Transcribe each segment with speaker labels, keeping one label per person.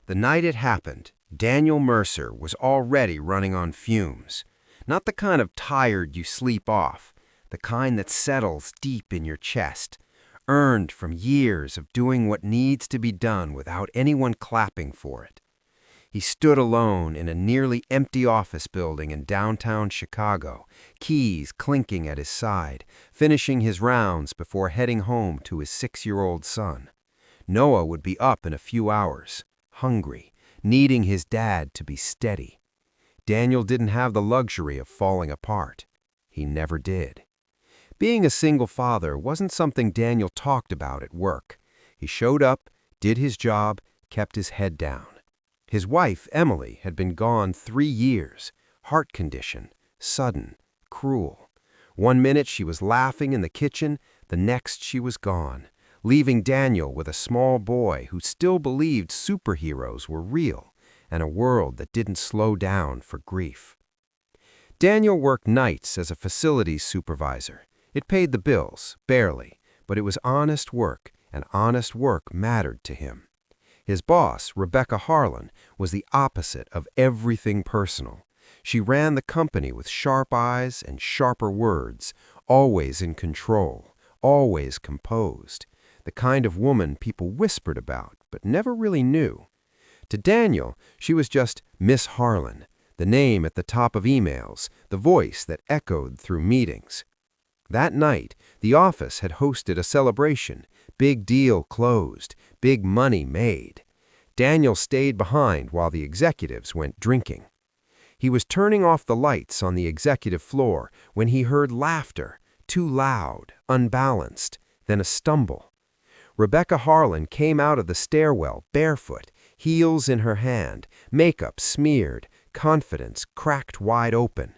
Speaker 1: The night it happened, Daniel Mercer was already running on fumes. Not the kind of tired you sleep off, the kind that settles deep in your chest, earned from years of doing what needs to be done without anyone clapping for it. He stood alone in a nearly empty office building in downtown Chicago, keys clinking at his side, finishing his rounds before heading home to his 6-year-old son. Noah would be up in a few hours, hungry, needing his dad to be steady. Daniel didn't have the luxury of falling apart. He never did. Being a single father wasn't something Daniel talked about at work. He showed up, did his job, kept his head down. His wife, Emily, had been gone 3 years, heart condition, sudden, cruel. One minute she was laughing in the kitchen, the next she was gone, leaving Daniel with a small boy who still believed superheroes were real and a world that didn't slow down for grief. Daniel worked nights as a facilities supervisor. It paid the bills, barely, but it was honest work, and honest work mattered to him. His boss, Rebecca Harlan, was the opposite of everything personal. She ran the company with sharp eyes and sharper words, always in control, always composed, the kind of woman people whispered about but never really knew. To Daniel, she was just Miss Harlan, the name at the top of emails, the voice that echoed through meetings. That night, the office had hosted a celebration, big deal closed, big money made. Daniel stayed behind while the executives went drinking. He was turning off the lights on the executive floor when he heard laughter, too loud, unbalanced, then a stumble. Rebecca Harlan came out of the stairwell barefoot, heels in her hand, makeup smeared, confidence cracked wide open.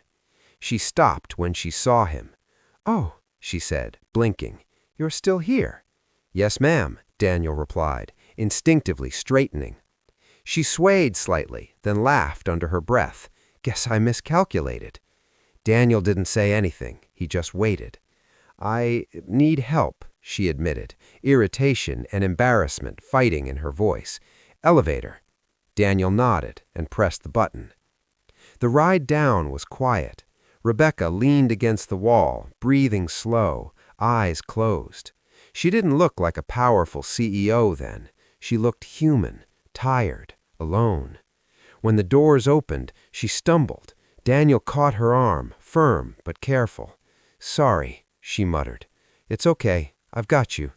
Speaker 1: She stopped when she saw him. "Oh," she said, blinking, "you're still here." "Yes, ma'am," Daniel replied, instinctively straightening. She swayed slightly, then laughed under her breath. "Guess I miscalculated." Daniel didn't say anything. He just waited. "I need help," she admitted, irritation and embarrassment fighting in her voice. "Elevator." Daniel nodded and pressed the button. The ride down was quiet. Rebecca leaned against the wall, breathing slow, eyes closed. She didn't look like a powerful CEO then. She looked human, tired, alone. When the doors opened, she stumbled. Daniel caught her arm, firm but careful. "Sorry," she muttered. "It's okay. I've got you."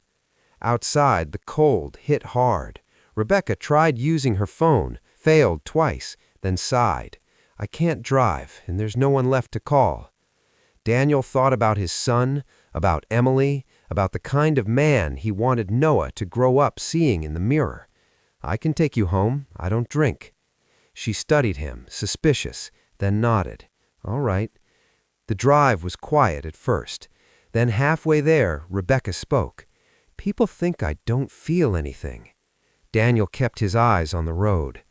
Speaker 1: Outside, the cold hit hard. Rebecca tried using her phone, failed twice, then sighed. "I can't drive, and there's no one left to call." Daniel thought about his son, about Emily, about the kind of man he wanted Noah to grow up seeing in the mirror. "I can take you home. I don't drink." She studied him, suspicious, then nodded. "All right." The drive was quiet at first. Then halfway there, Rebecca spoke. "People think I don't feel anything." Daniel kept his eyes on the road.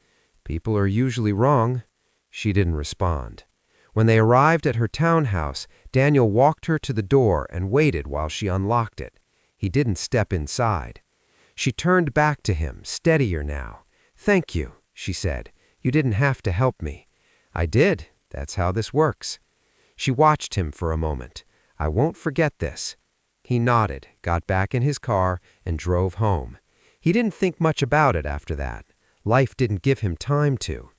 Speaker 1: "People are usually wrong." She didn't respond. When they arrived at her townhouse, Daniel walked her to the door and waited while she unlocked it. He didn't step inside. She turned back to him, steadier now. "Thank you," she said. "You didn't have to help me." "I did. That's how this works." She watched him for a moment. "I won't forget this." He nodded, got back in his car, and drove home. He didn't think much about it after that. Life didn't give him time to.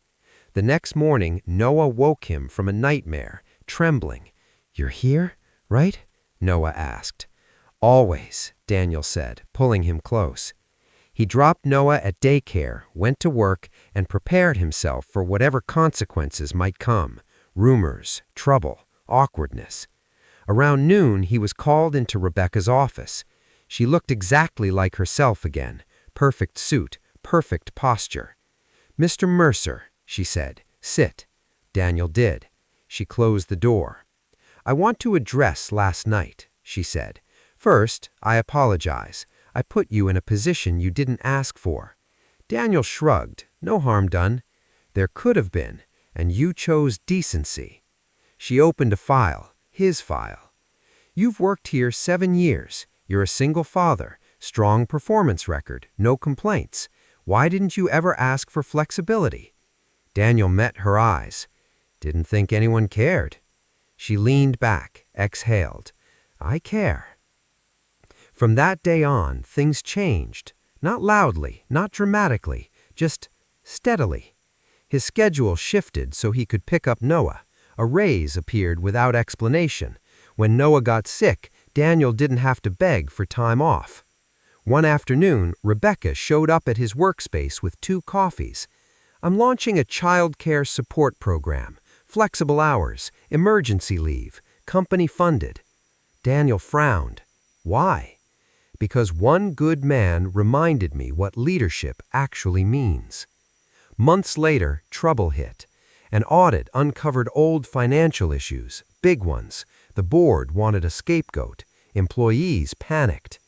Speaker 1: The next morning, Noah woke him from a nightmare, trembling. "You're here, right?" Noah asked. "Always," Daniel said, pulling him close. He dropped Noah at daycare, went to work, and prepared himself for whatever consequences might come. Rumors, trouble, awkwardness. Around noon, he was called into Rebecca's office. She looked exactly like herself again. Perfect suit, perfect posture. "Mr. Mercer," she said, "sit." Daniel did. She closed the door. "I want to address last night," she said. "First, I apologize. I put you in a position you didn't ask for." Daniel shrugged. "No harm done." "There could have been, and you chose decency." She opened a file, his file. "You've worked here 7 years. You're a single father, strong performance record, no complaints. Why didn't you ever ask for flexibility?" Daniel met her eyes. "Didn't think anyone cared." She leaned back, exhaled. "I care." From that day on, things changed. Not loudly, not dramatically, just steadily. His schedule shifted so he could pick up Noah. A raise appeared without explanation. When Noah got sick, Daniel didn't have to beg for time off. One afternoon, Rebecca showed up at his workspace with 2 coffees. "I'm launching a child care support program. Flexible hours, emergency leave, company funded." Daniel frowned. "Why?" "Because one good man reminded me what leadership actually means." Months later, trouble hit. An audit uncovered old financial issues, big ones. The board wanted a scapegoat. Employees panicked.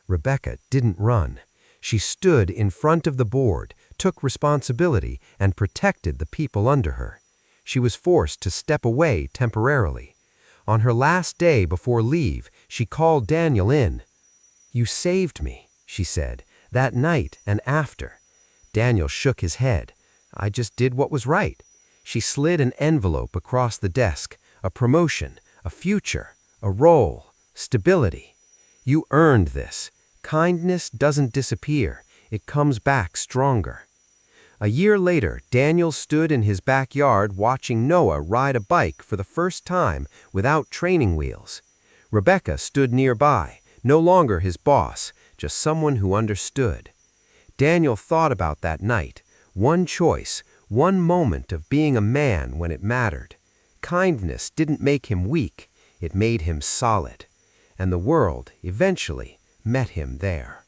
Speaker 1: Rebecca didn't run. She stood in front of the board, took responsibility, and protected the people under her. She was forced to step away temporarily. On her last day before leave, she called Daniel in. "You saved me," she said, "that night and after." Daniel shook his head. "I just did what was right." She slid an envelope across the desk. "A promotion, a future, a role, stability. You earned this. Kindness doesn't disappear. It comes back stronger." A year later, Daniel stood in his backyard watching Noah ride a bike for the first time without training wheels. Rebecca stood nearby, no longer his boss, just someone who understood. Daniel thought about that night. One choice, one moment of being a man when it mattered. Kindness didn't make him weak, it made him solid. And the world, eventually, met him there.